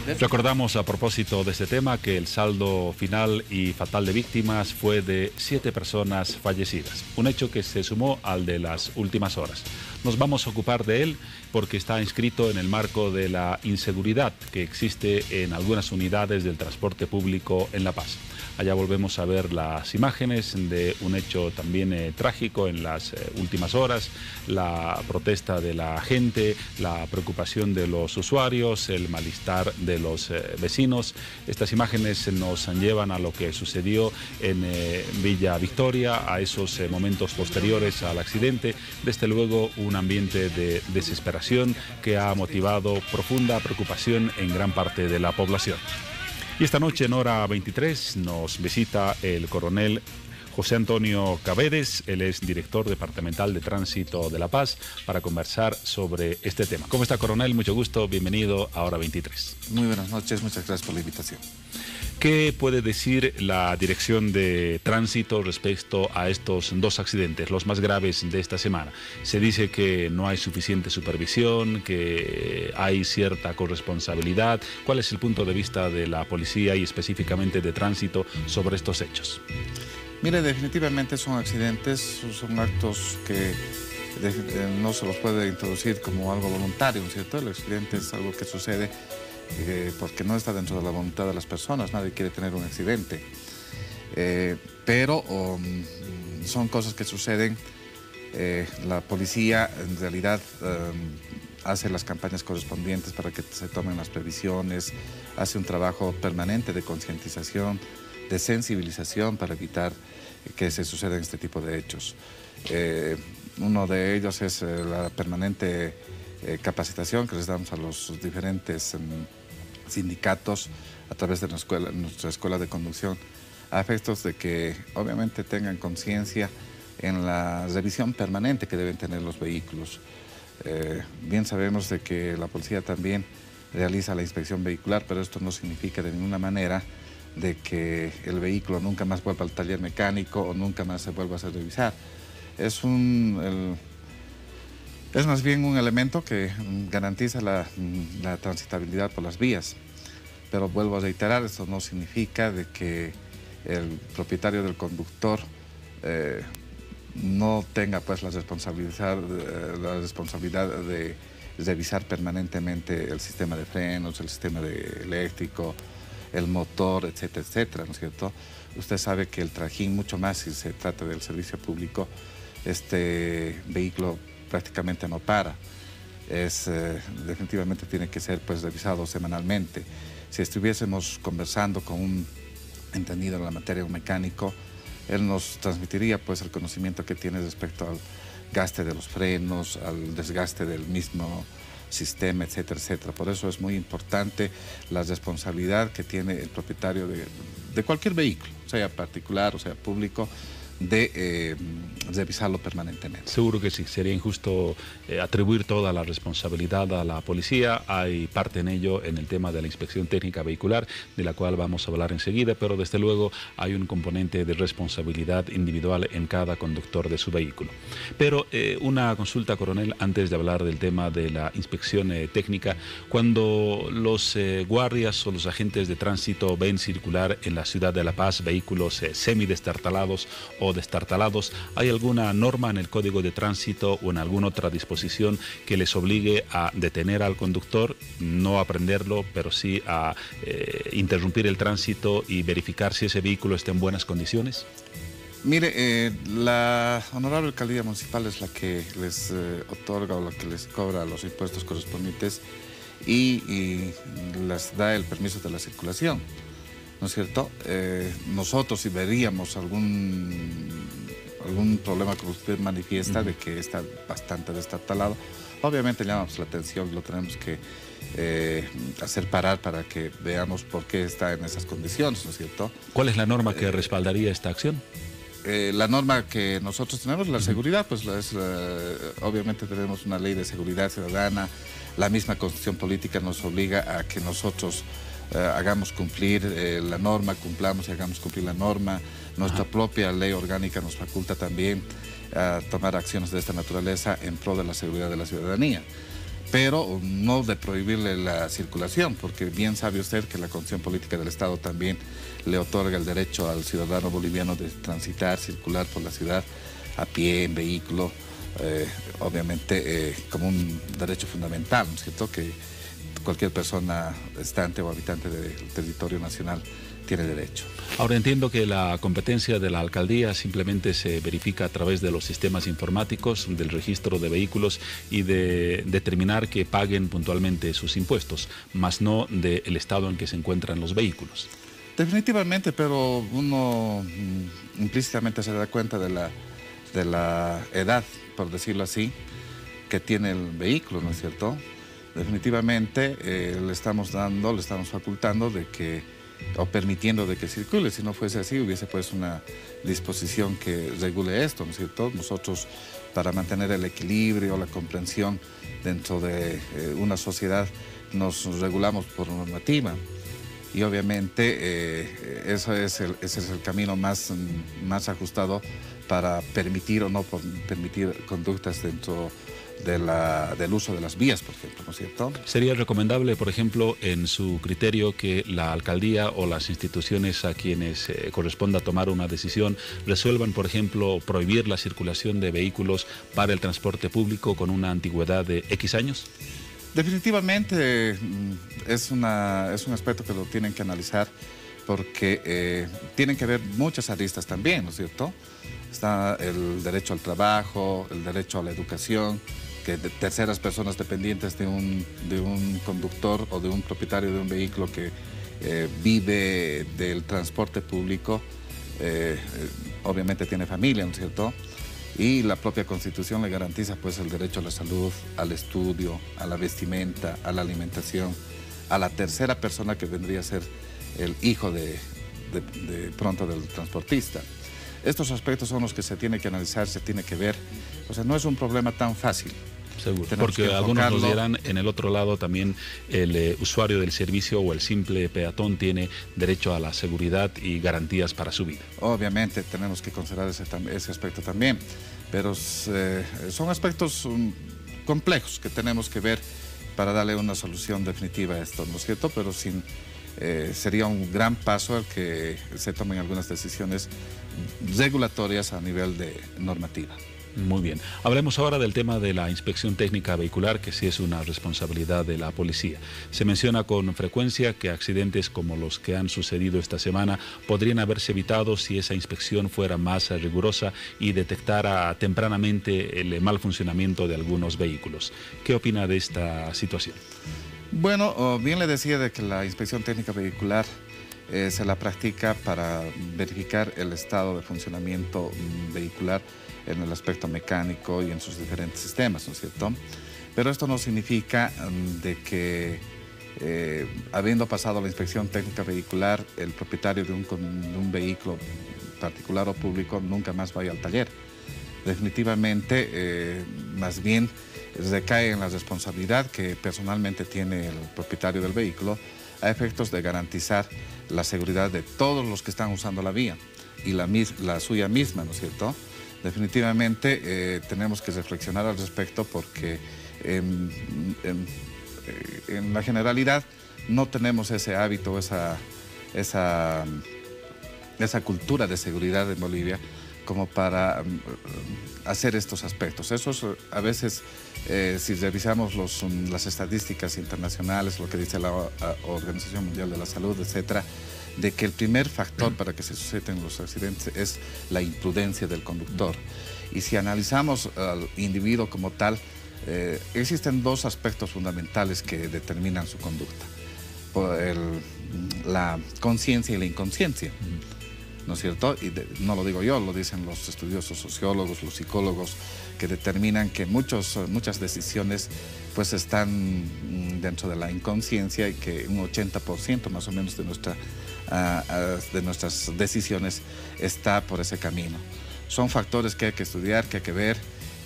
Recordamos a propósito de este tema que el saldo final y fatal de víctimas fue de 7 personas fallecidas, un hecho que se sumó al de las últimas horas. Nos vamos a ocupar de él porque está inscrito en el marco de la inseguridad que existe en algunas unidades del transporte público en La Paz. Allá volvemos a ver las imágenes de un hecho también trágico en las últimas horas, la protesta de la gente, la preocupación de los usuarios, el malestar de los vecinos. Estas imágenes nos llevan a lo que sucedió en Villa Victoria, a esos momentos posteriores al accidente. Desde luego un ambiente de desesperación que ha motivado profunda preocupación en gran parte de la población. Y esta noche en hora 23 nos visita el coronel José Antonio Cabedes, él es director departamental de Tránsito de La Paz, para conversar sobre este tema. ¿Cómo está, coronel? Mucho gusto, bienvenido a hora 23. Muy buenas noches, muchas gracias por la invitación. ¿Qué puede decir la Dirección de Tránsito respecto a estos dos accidentes, los más graves de esta semana? Se dice que no hay suficiente supervisión, que hay cierta corresponsabilidad. ¿Cuál es el punto de vista de la policía y específicamente de Tránsito sobre estos hechos? Mire, definitivamente son accidentes, son actos que no se los puede introducir como algo voluntario, ¿no es cierto? El accidente es algo que sucede porque no está dentro de la voluntad de las personas, nadie quiere tener un accidente. Pero son cosas que suceden. La policía en realidad hace las campañas correspondientes para que se tomen las previsiones, hace un trabajo permanente de concientización, de sensibilización para evitar que se sucedan este tipo de hechos. Uno de ellos es la permanente capacitación que les damos a los diferentes sindicatos a través de nuestra escuela de conducción, a efectos de que obviamente tengan conciencia en la revisión permanente que deben tener los vehículos. Bien sabemos de que la policía también realiza la inspección vehicular, pero esto no significa de ninguna manera de que el vehículo nunca más vuelva al taller mecánico o nunca más se vuelva a hacer revisar. Es más bien un elemento que garantiza la transitabilidad por las vías. Pero vuelvo a reiterar, esto no significa de que el propietario del conductor no tenga pues la responsabilidad de revisar permanentemente el sistema de frenos, el sistema eléctrico, el motor, etcétera, etcétera, ¿no es cierto? Usted sabe que el trajín, mucho más si se trata del servicio público, este vehículo prácticamente no para. Definitivamente tiene que ser pues revisado semanalmente. Si estuviésemos conversando con un entendido en la materia, un mecánico, él nos transmitiría pues el conocimiento que tiene respecto al gaste de los frenos, al desgaste del mismo sistema, etcétera, etcétera. Por eso es muy importante la responsabilidad que tiene el propietario de cualquier vehículo, sea particular o sea público, de revisarlo permanentemente. Seguro que sí, sería injusto atribuir toda la responsabilidad a la policía. Hay parte en ello en el tema de la inspección técnica vehicular, de la cual vamos a hablar enseguida, pero desde luego hay un componente de responsabilidad individual en cada conductor de su vehículo. Pero una consulta, coronel, antes de hablar del tema de la inspección técnica. Cuando los guardias o los agentes de tránsito ven circular en la ciudad de La Paz vehículos semidestartalados o destartalados, ¿hay alguna norma en el Código de Tránsito o en alguna otra disposición que les obligue a detener al conductor, no a prenderlo, pero sí a interrumpir el tránsito y verificar si ese vehículo está en buenas condiciones? Mire, la honorable alcaldía municipal es la que les otorga o la que les cobra los impuestos correspondientes y les da el permiso de la circulación, ¿no es cierto? Nosotros si veríamos algún problema que usted manifiesta de que está bastante destartalado, obviamente llamamos la atención, lo tenemos que hacer parar para que veamos por qué está en esas condiciones, ¿no es cierto? ¿Cuál es la norma que respaldaría esta acción? La norma que nosotros tenemos, la seguridad, pues obviamente tenemos una ley de seguridad ciudadana, la misma Constitución Política nos obliga a que nosotros hagamos cumplir la norma, cumplamos y hagamos cumplir la norma. Nuestra propia ley orgánica nos faculta también a tomar acciones de esta naturaleza en pro de la seguridad de la ciudadanía. pero no de prohibirle la circulación, porque bien sabe usted que la Constitución Política del Estado también le otorga el derecho al ciudadano boliviano de transitar, circular por la ciudad a pie, en vehículo, obviamente como un derecho fundamental, ¿no es cierto?, que cualquier persona estante o habitante del territorio nacional tiene derecho. Ahora entiendo que la competencia de la alcaldía simplemente se verifica a través de los sistemas informáticos, del registro de vehículos y de determinar que paguen puntualmente sus impuestos, más no del estado en que se encuentran los vehículos. Definitivamente, pero uno implícitamente se da cuenta de la edad, por decirlo así, que tiene el vehículo, ¿no es cierto? Definitivamente le estamos facultando de que, o permitiendo de que circule. Si no fuese así, hubiese pues una disposición que regule esto, ¿no es cierto? Nosotros, para mantener el equilibrio, la comprensión dentro de una sociedad, nos regulamos por normativa. Y obviamente ese es el camino más ajustado para permitir o no permitir conductas dentro del uso de las vías, por ejemplo, ¿no es cierto? ¿Sería recomendable, por ejemplo, en su criterio, que la alcaldía o las instituciones a quienes corresponda tomar una decisión resuelvan, por ejemplo, prohibir la circulación de vehículos para el transporte público con una antigüedad de X años? Definitivamente es un aspecto que lo tienen que analizar, porque tienen que haber muchas aristas también, ¿no es cierto? Está el derecho al trabajo, el derecho a la educación, que de terceras personas dependientes de un conductor o de un propietario de un vehículo que vive del transporte público, obviamente tiene familia, ¿no es cierto? Y la propia Constitución le garantiza pues el derecho a la salud, al estudio, a la vestimenta, a la alimentación, a la tercera persona que vendría a ser el hijo de pronto del transportista. Estos aspectos son los que se tiene que analizar, se tiene que ver. O sea, no es un problema tan fácil. Seguro, porque algunos nos dirán, en el otro lado también el usuario del servicio o el simple peatón tiene derecho a la seguridad y garantías para su vida. Obviamente tenemos que considerar ese aspecto también, pero son aspectos complejos que tenemos que ver para darle una solución definitiva a esto, ¿no es cierto? Pero sería un gran paso el que se tomen algunas decisiones regulatorias a nivel de normativa. Muy bien. Hablemos ahora del tema de la inspección técnica vehicular, que sí es una responsabilidad de la policía. Se menciona con frecuencia que accidentes como los que han sucedido esta semana podrían haberse evitado si esa inspección fuera más rigurosa y detectara tempranamente el mal funcionamiento de algunos vehículos. ¿Qué opina de esta situación? Bueno, bien le decía de que la inspección técnica vehicular se la practica para verificar el estado de funcionamiento vehicular en el aspecto mecánico y en sus diferentes sistemas, ¿no es cierto? Pero esto no significa de que habiendo pasado la inspección técnica vehicular, el propietario de un vehículo particular o público nunca más vaya al taller. Definitivamente, más bien recae en la responsabilidad que personalmente tiene el propietario del vehículo a efectos de garantizar la seguridad de todos los que están usando la vía y la suya misma, ¿no es cierto? Definitivamente tenemos que reflexionar al respecto, porque en la generalidad no tenemos ese hábito, esa cultura de seguridad en Bolivia como para hacer estos aspectos. Eso a veces, si revisamos las estadísticas internacionales, lo que dice la Organización Mundial de la Salud, etcétera, de que el primer factor para que se susciten los accidentes es la imprudencia del conductor. Y si analizamos al individuo como tal, existen dos aspectos fundamentales que determinan su conducta: la conciencia y la inconsciencia, ¿no es cierto? Y no lo digo yo, lo dicen los estudiosos sociólogos, los psicólogos, que determinan que muchas decisiones pues están dentro de la inconsciencia, y que un 80% más o menos de nuestras decisiones está por ese camino. Son factores que hay que estudiar, que hay que ver,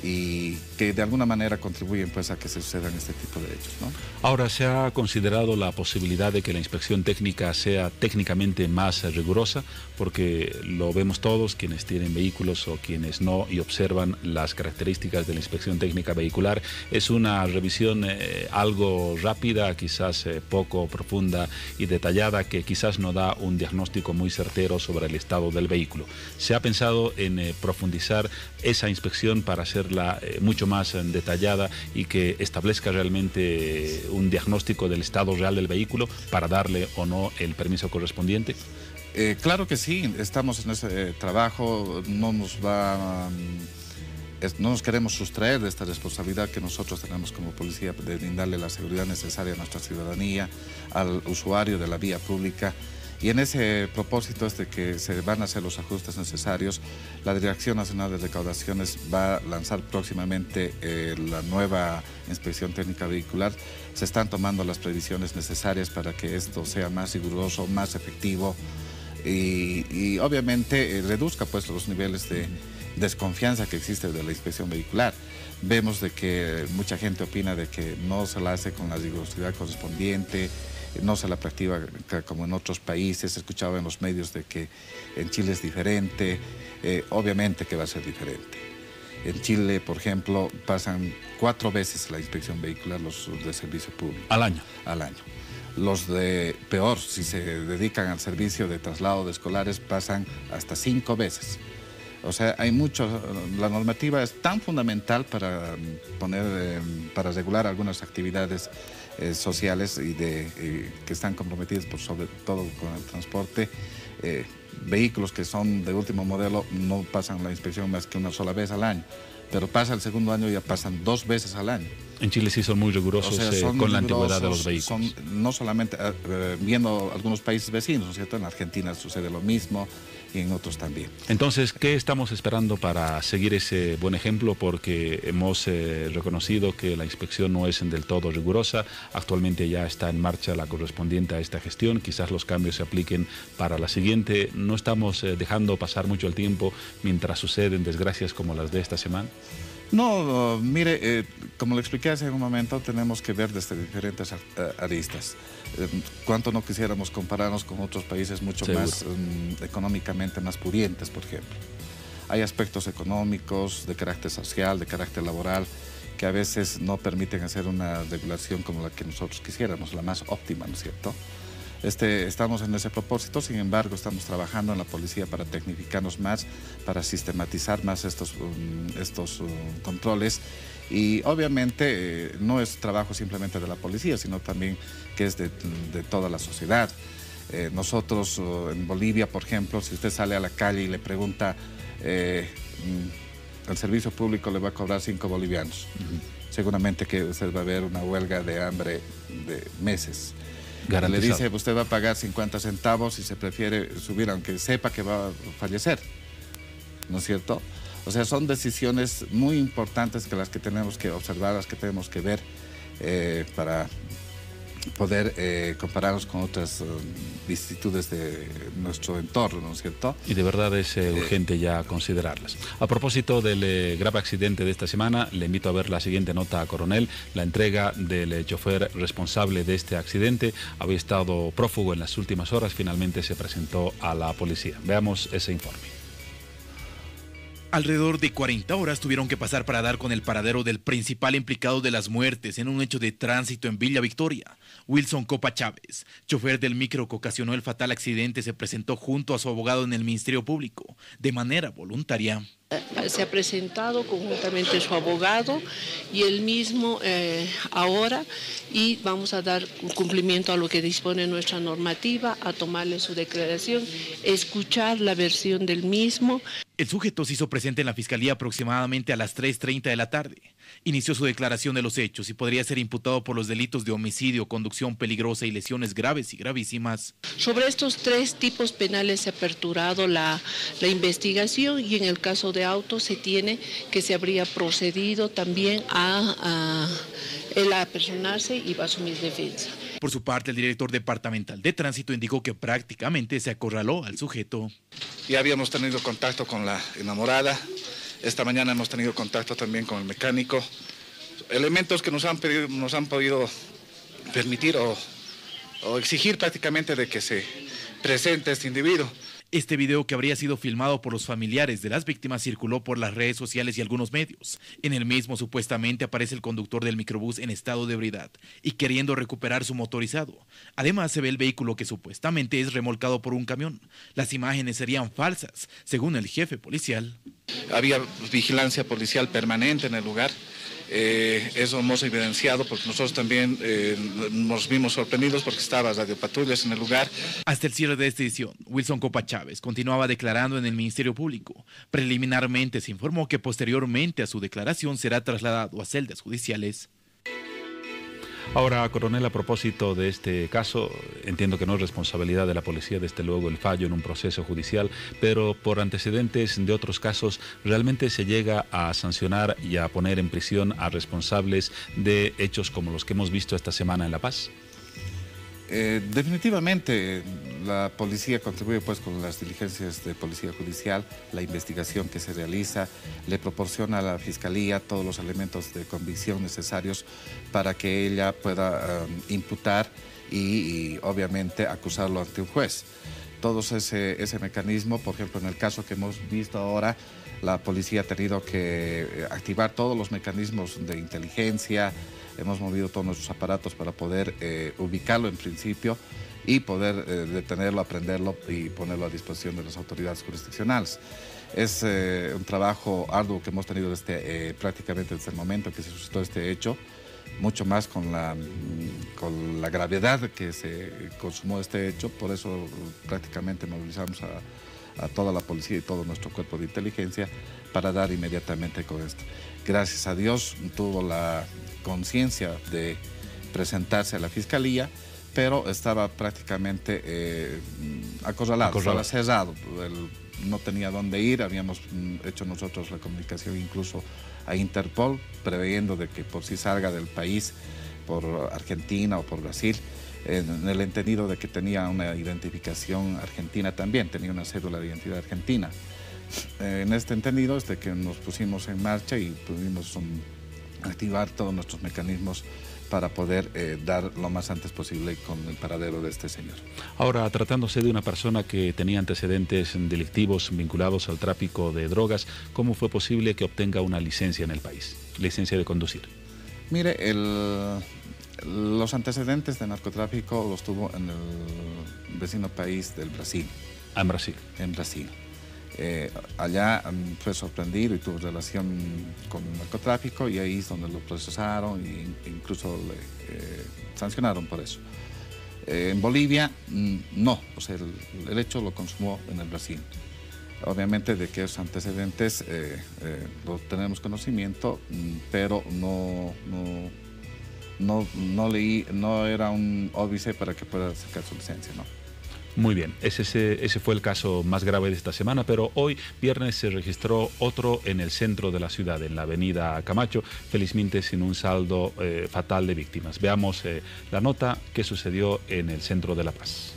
y que de alguna manera contribuyen pues a que se sucedan este tipo de hechos, ¿no? Ahora, ¿se ha considerado la posibilidad de que la inspección técnica sea técnicamente más rigurosa? Porque lo vemos todos, quienes tienen vehículos o quienes no, y observan las características de la inspección técnica vehicular. Es una revisión algo rápida, quizás poco profunda y detallada, que quizás no da un diagnóstico muy certero sobre el estado del vehículo. ¿Se ha pensado en profundizar esa inspección para hacerla mucho más detallada y que establezca realmente un diagnóstico del estado real del vehículo para darle o no el permiso correspondiente? Claro que sí, estamos en ese trabajo, no nos queremos sustraer de esta responsabilidad que nosotros tenemos como policía de brindarle la seguridad necesaria a nuestra ciudadanía, al usuario de la vía pública. Y en ese propósito es de que se van a hacer los ajustes necesarios. La Dirección Nacional de Recaudaciones va a lanzar próximamente la nueva inspección técnica vehicular. Se están tomando las previsiones necesarias para que esto sea más riguroso, más efectivo y obviamente reduzca pues los niveles de desconfianza que existe de la inspección vehicular. Vemos de que mucha gente opina de que no se la hace con la rigurosidad correspondiente, no se la practica como en otros países. He escuchado en los medios de que en Chile es diferente, obviamente que va a ser diferente. En Chile, por ejemplo, pasan 4 veces la inspección vehicular los de servicio público. ¿Al año? Al año. Los de peor, si se dedican al servicio de traslado de escolares, pasan hasta 5 veces. O sea, hay mucho, la normativa es tan fundamental para para regular algunas actividades sociales y que están comprometidas sobre todo con el transporte. Vehículos que son de último modelo no pasan la inspección más que una sola vez al año, pero pasa el segundo año y ya pasan 2 veces al año. En Chile sí son muy rigurosos, o sea, son con la antigüedad de los vehículos. No solamente viendo algunos países vecinos, ¿no es cierto? En Argentina sucede lo mismo y en otros también. Entonces, ¿qué estamos esperando para seguir ese buen ejemplo? Porque hemos reconocido que la inspección no es del todo rigurosa. Actualmente ya está en marcha la correspondiente a esta gestión. Quizás los cambios se apliquen para la siguiente. ¿No estamos dejando pasar mucho el tiempo mientras suceden desgracias como las de esta semana? No, mire, como le expliqué hace un momento, tenemos que ver desde diferentes aristas. Cuánto no quisiéramos compararnos con otros países mucho más económicamente más pudientes, por ejemplo. Hay aspectos económicos, de carácter social, de carácter laboral, que a veces no permiten hacer una regulación como la que nosotros quisiéramos, la más óptima, ¿no es cierto? Estamos en ese propósito, sin embargo, estamos trabajando en la policía para tecnificarnos más, para sistematizar más estos controles. Y obviamente no es trabajo simplemente de la policía, sino también que es de toda la sociedad. Nosotros en Bolivia, por ejemplo, si usted sale a la calle y le pregunta, el servicio público le va a cobrar 5 bolivianos. Seguramente que usted va a ver una huelga de hambre de meses. Le dice, usted va a pagar 50 centavos y se prefiere subir aunque sepa que va a fallecer, ¿no es cierto? O sea, son decisiones muy importantes que las que tenemos que observar, las que tenemos que ver para poder compararnos con otras vicisitudes de nuestro entorno, ¿no es cierto? Y de verdad es urgente ya considerarlas. A propósito del grave accidente de esta semana, le invito a ver la siguiente nota, coronel. La entrega del chofer responsable de este accidente había estado prófugo en las últimas horas, finalmente se presentó a la policía. Veamos ese informe. Alrededor de 40 horas tuvieron que pasar para dar con el paradero del principal implicado de las muertes en un hecho de tránsito en Villa Victoria. Wilson Copa Chávez, chofer del micro que ocasionó el fatal accidente, se presentó junto a su abogado en el Ministerio Público, de manera voluntaria. Se ha presentado conjuntamente su abogado y él mismo ahora, y vamos a dar cumplimiento a lo que dispone nuestra normativa, a tomarle su declaración, escuchar la versión del mismo. El sujeto se hizo presente en la Fiscalía aproximadamente a las 3:30 de la tarde. Inició su declaración de los hechos y podría ser imputado por los delitos de homicidio, conducción peligrosa y lesiones graves y gravísimas. Sobre estos 3 tipos penales se ha aperturado la investigación, y en el caso de auto se tiene que se habría procedido también a él apersonarse y va a asumir defensa. Por su parte, el director departamental de tránsito indicó que prácticamente se acorraló al sujeto. Ya habíamos tenido contacto con la enamorada. Esta mañana hemos tenido contacto también con el mecánico. Elementos que nos han podido permitir o exigir prácticamente de que se presente este individuo. Este video, que habría sido filmado por los familiares de las víctimas, circuló por las redes sociales y algunos medios. En el mismo supuestamente aparece el conductor del microbús en estado de ebriedad y queriendo recuperar su motorizado. Además se ve el vehículo que supuestamente es remolcado por un camión. Las imágenes serían falsas, según el jefe policial. Había vigilancia policial permanente en el lugar. Eso hemos evidenciado porque nosotros también nos vimos sorprendidos porque estaba radiopatrullas en el lugar. Hasta el cierre de esta edición, Wilson Copa Chávez continuaba declarando en el Ministerio Público. Preliminarmente se informó que posteriormente a su declaración será trasladado a celdas judiciales. Ahora, coronel, a propósito de este caso, entiendo que no es responsabilidad de la policía, desde luego, el fallo en un proceso judicial, pero por antecedentes de otros casos, ¿realmente se llega a sancionar y a poner en prisión a responsables de hechos como los que hemos visto esta semana en La Paz? Definitivamente la policía contribuye pues con las diligencias de policía judicial, la investigación que se realiza, le proporciona a la fiscalía todos los elementos de convicción necesarios para que ella pueda imputar y obviamente acusarlo ante un juez. Todo ese mecanismo, por ejemplo, en el caso que hemos visto ahora, la policía ha tenido que activar todos los mecanismos de inteligencia. Hemos movido todos nuestros aparatos para poder ubicarlo en principio y poder detenerlo, aprenderlo y ponerlo a disposición de las autoridades jurisdiccionales. Es un trabajo arduo que hemos tenido prácticamente desde el momento que se suscitó este hecho, mucho más con la gravedad que se consumó este hecho. Por eso prácticamente movilizamos a toda la policía y todo nuestro cuerpo de inteligencia para dar inmediatamente con esto. Gracias a Dios tuvo la conciencia de presentarse a la fiscalía, pero estaba prácticamente acorralado, estaba cerrado. Él no tenía dónde ir. Habíamos hecho nosotros la comunicación incluso a Interpol, preveyendo de que por si salga del país, por Argentina o por Brasil, en el entendido de que tenía una identificación argentina también, tenía una cédula de identidad argentina. En este entendido es de que nos pusimos en marcha y pudimos activar todos nuestros mecanismos para poder dar lo más antes posible con el paradero de este señor. Ahora, tratándose de una persona que tenía antecedentes delictivos vinculados al tráfico de drogas, ¿cómo fue posible que obtenga una licencia en el país, licencia de conducir? Mire, los antecedentes de narcotráfico los tuvo en el vecino país del Brasil. Ah, en Brasil. En Brasil. Allá fue sorprendido y tuvo relación con el narcotráfico y ahí es donde lo procesaron e incluso le sancionaron por eso. En Bolivia no, o sea, el hecho lo consumó en el Brasil. Obviamente de que esos antecedentes lo tenemos conocimiento, pero no era un óbice para que pueda sacar su licencia, ¿no? Muy bien, ese fue el caso más grave de esta semana, pero hoy, viernes, se registró otro en el centro de la ciudad, en la avenida Camacho, felizmente sin un saldo fatal de víctimas. Veamos la nota que sucedió en el centro de La Paz.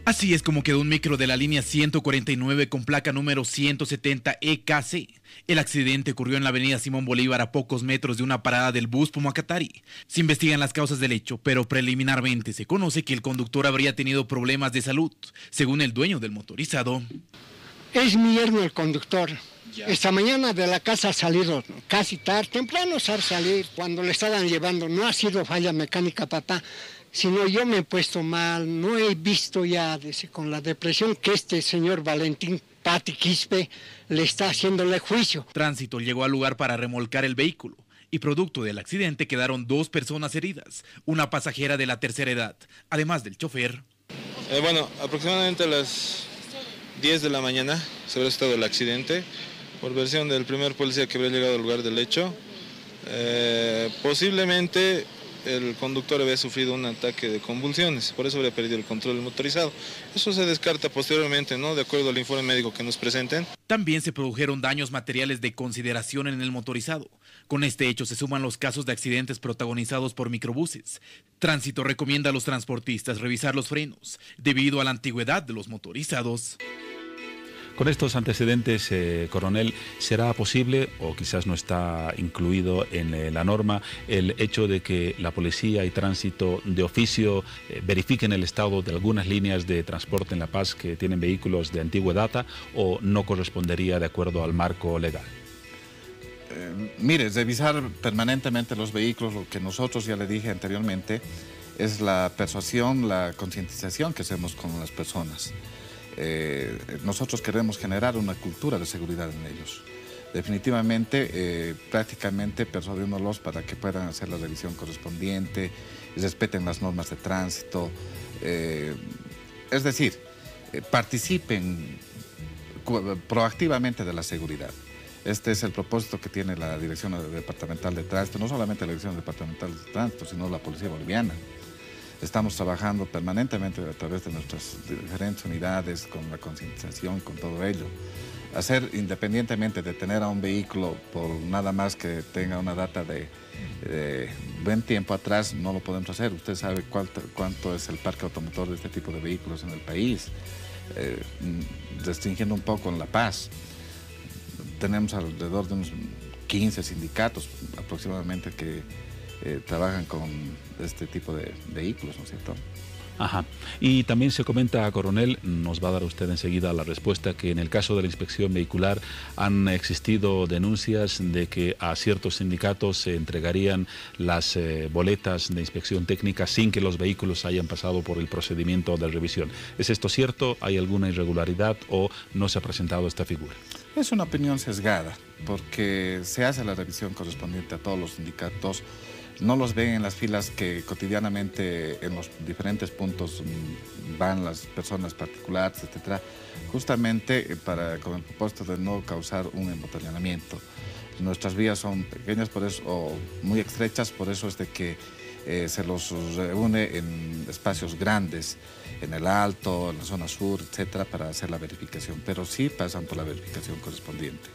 Así es como quedó un micro de la línea 149 con placa número 170 EKC. El accidente ocurrió en la avenida Simón Bolívar, a pocos metros de una parada del bus Pumacatari. Se investigan las causas del hecho, pero preliminarmente se conoce que el conductor habría tenido problemas de salud, según el dueño del motorizado. Es mi yerno el conductor. Esta mañana de la casa ha salido casi tarde, temprano salir, cuando le estaban llevando. No ha sido falla mecánica, papá, sino yo me he puesto mal. No he visto ya con la depresión que este señor Valentín Pati Quispe le está haciéndole juicio. Tránsito llegó al lugar para remolcar el vehículo y producto del accidente quedaron 2 personas heridas, una pasajera de la tercera edad, además del chofer. Aproximadamente a las 10 de la mañana se habría estado el accidente. Por versión del primer policía que habría llegado al lugar del hecho, posiblemente el conductor había sufrido un ataque de convulsiones, por eso habría perdido el control del motorizado. Eso se descarta posteriormente, ¿no? De acuerdo al informe médico que nos presenten. También se produjeron daños materiales de consideración en el motorizado. Con este hecho se suman los casos de accidentes protagonizados por microbuses. Tránsito recomienda a los transportistas revisar los frenos, debido a la antigüedad de los motorizados. Con estos antecedentes, coronel, ¿será posible, o quizás no está incluido en la norma, el hecho de que la policía y tránsito de oficio verifiquen el estado de algunas líneas de transporte en La Paz que tienen vehículos de antigua data, o no correspondería de acuerdo al marco legal? Mire, revisar permanentemente los vehículos, lo que nosotros ya le dije anteriormente, es la persuasión, la concientización que hacemos con las personas. Nosotros queremos generar una cultura de seguridad en ellos. Definitivamente, prácticamente persuadiéndolos para que puedan hacer la revisión correspondiente, respeten las normas de tránsito, es decir, participen proactivamente de la seguridad. Este es el propósito que tiene la Dirección Departamental de Tránsito, no solamente la Dirección Departamental de Tránsito, sino la Policía Boliviana. Estamos trabajando permanentemente a través de nuestras diferentes unidades, con la concientización, con todo ello. Hacer, independientemente de tener a un vehículo por nada más que tenga una data de buen tiempo atrás, no lo podemos hacer. Usted sabe cuánto es el parque automotor de este tipo de vehículos en el país, restringiendo un poco en La Paz. Tenemos alrededor de unos 15 sindicatos aproximadamente que trabajan con este tipo de vehículos, ¿no es cierto? Ajá. Y también se comenta, coronel, nos va a dar usted enseguida la respuesta, que en el caso de la inspección vehicular han existido denuncias de que a ciertos sindicatos se entregarían las boletas de inspección técnica sin que los vehículos hayan pasado por el procedimiento de revisión. ¿Es esto cierto? ¿Hay alguna irregularidad o no se ha presentado esta figura? Es una opinión sesgada, porque se hace la revisión correspondiente a todos los sindicatos. No los ven en las filas que cotidianamente en los diferentes puntos van las personas particulares, etcétera, justamente con el propósito de no causar un embotellamiento. Nuestras vías son pequeñas por eso, o muy estrechas, por eso es de que se los reúne en espacios grandes, en el Alto, en la zona sur, etcétera, para hacer la verificación, pero sí pasan por la verificación correspondiente.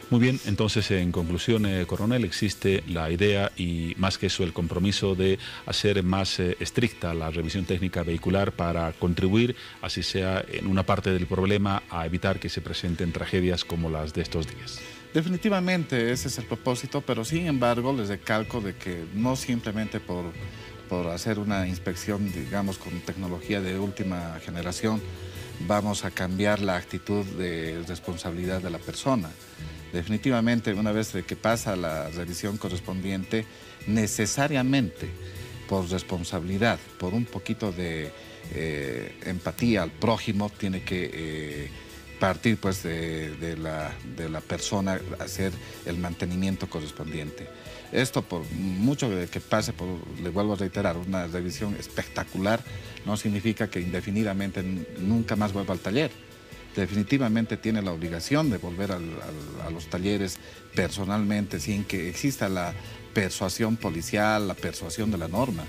Muy bien, entonces en conclusión, coronel, existe la idea y más que eso el compromiso de hacer más estricta la revisión técnica vehicular para contribuir, así sea en una parte del problema, a evitar que se presenten tragedias como las de estos días. Definitivamente ese es el propósito, pero sin embargo les recalco de que no simplemente por hacer una inspección, digamos, con tecnología de última generación, vamos a cambiar la actitud de responsabilidad de la persona. Definitivamente, una vez que pasa la revisión correspondiente, necesariamente por responsabilidad, por un poquito de empatía al prójimo, tiene que partir pues de la persona, hacer el mantenimiento correspondiente. Esto, por mucho que pase por, le vuelvo a reiterar, una revisión espectacular, no significa que indefinidamente nunca más vuelva al taller. Definitivamente tiene la obligación de volver a los talleres personalmente, sin que exista la persuasión policial, la persuasión de la norma.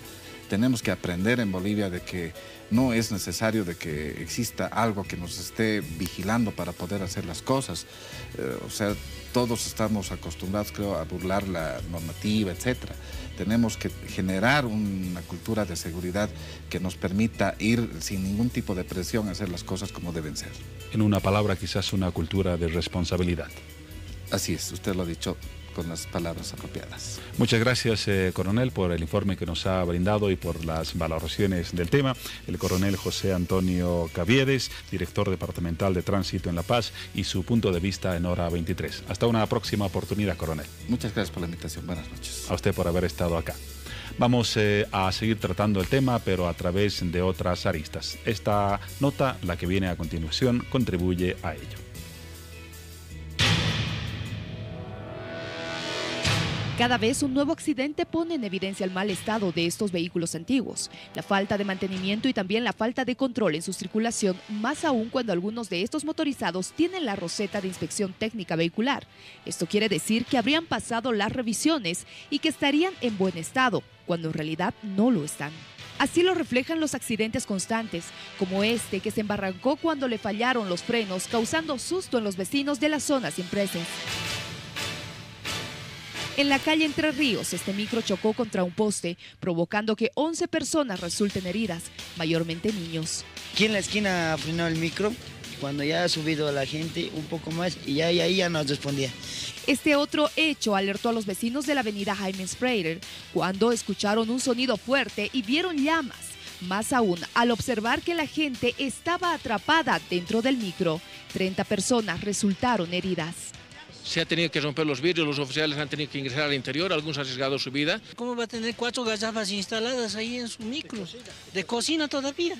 Tenemos que aprender en Bolivia de que no es necesario de que exista algo que nos esté vigilando para poder hacer las cosas. O sea, todos estamos acostumbrados, creo, a burlar la normativa, etcétera. Tenemos que generar una cultura de seguridad que nos permita ir sin ningún tipo de presión a hacer las cosas como deben ser. En una palabra, quizás una cultura de responsabilidad. Así es, usted lo ha dicho con las palabras apropiadas. Muchas gracias, coronel, por el informe que nos ha brindado y por las valoraciones del tema. El coronel José Antonio Caviedes, director departamental de Tránsito en La Paz, y su punto de vista en Hora 23. Hasta una próxima oportunidad, coronel. Muchas gracias por la invitación. Buenas noches. A usted por haber estado acá. Vamos a seguir tratando el tema, pero a través de otras aristas. Esta nota, la que viene a continuación, contribuye a ello. Cada vez un nuevo accidente pone en evidencia el mal estado de estos vehículos antiguos, la falta de mantenimiento y también la falta de control en su circulación, más aún cuando algunos de estos motorizados tienen la roseta de inspección técnica vehicular. Esto quiere decir que habrían pasado las revisiones y que estarían en buen estado, cuando en realidad no lo están. Así lo reflejan los accidentes constantes, como este que se embarrancó cuando le fallaron los frenos, causando susto en los vecinos de las zonas impresas. En la calle Entre Ríos, este micro chocó contra un poste, provocando que 11 personas resulten heridas, mayormente niños. Aquí en la esquina frenó el micro Cuando ya ha subido la gente un poco más y ahí ya nos respondía. Este otro hecho alertó a los vecinos de la avenida Jaime Freire cuando escucharon un sonido fuerte y vieron llamas. Más aún, al observar que la gente estaba atrapada dentro del micro, 30 personas resultaron heridas. Se ha tenido que romper los vidrios, los oficiales han tenido que ingresar al interior, algunos han arriesgado su vida. ¿Cómo va a tener 4 garrafas instaladas ahí en su micro? De cocina todavía.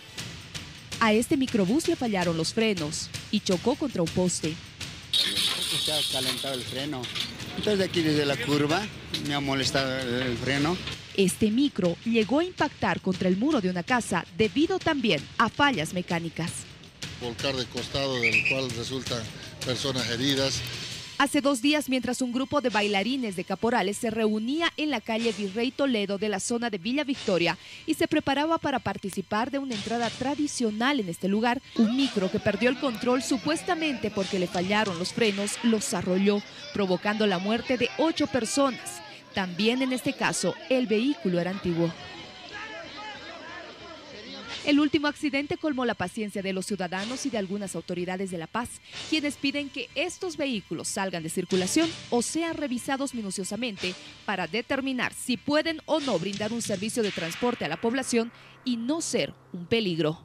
A este microbús le fallaron los frenos y chocó contra un poste. Se ha calentado el freno. Entonces aquí desde la curva me ha molestado el freno. Este micro llegó a impactar contra el muro de una casa debido también a fallas mecánicas. Volcar de costado, del cual resultan personas heridas. Hace 2 días, mientras un grupo de bailarines de caporales se reunía en la calle Virrey Toledo de la zona de Villa Victoria y se preparaba para participar de una entrada tradicional en este lugar, un micro que perdió el control supuestamente porque le fallaron los frenos los arrolló, provocando la muerte de 8 personas. También en este caso, el vehículo era antiguo. El último accidente colmó la paciencia de los ciudadanos y de algunas autoridades de La Paz, quienes piden que estos vehículos salgan de circulación o sean revisados minuciosamente para determinar si pueden o no brindar un servicio de transporte a la población y no ser un peligro.